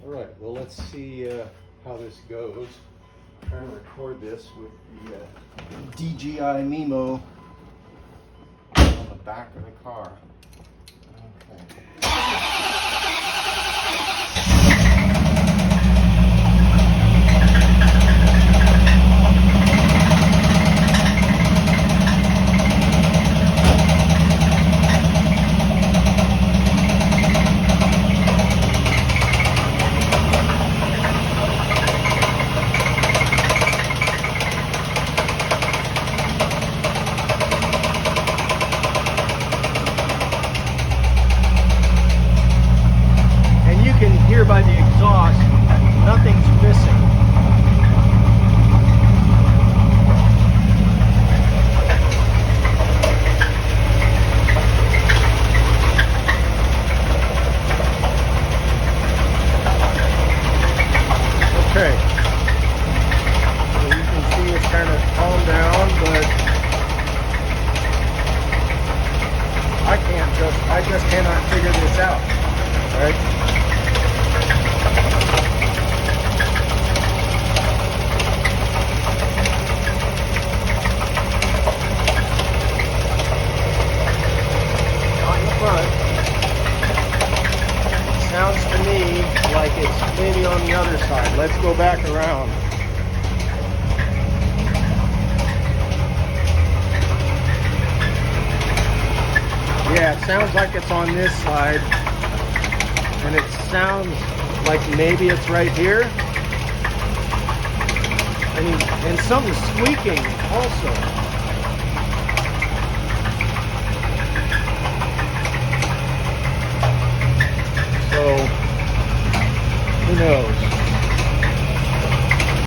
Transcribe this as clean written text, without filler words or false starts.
All right, well, let's see how this goes. I'm trying to record this with the DJI Mimo on the back of the car. Okay. And you can hear by the exhaust, nothing's missing. Okay, so you can see it's kind of calmed down, but I just cannot figure this out, right? On the front, sounds to me like it's maybe on the other side. Let's go back around. Yeah, it sounds like it's on this side, and it sounds like maybe it's right here. And something's squeaking also. So, who knows?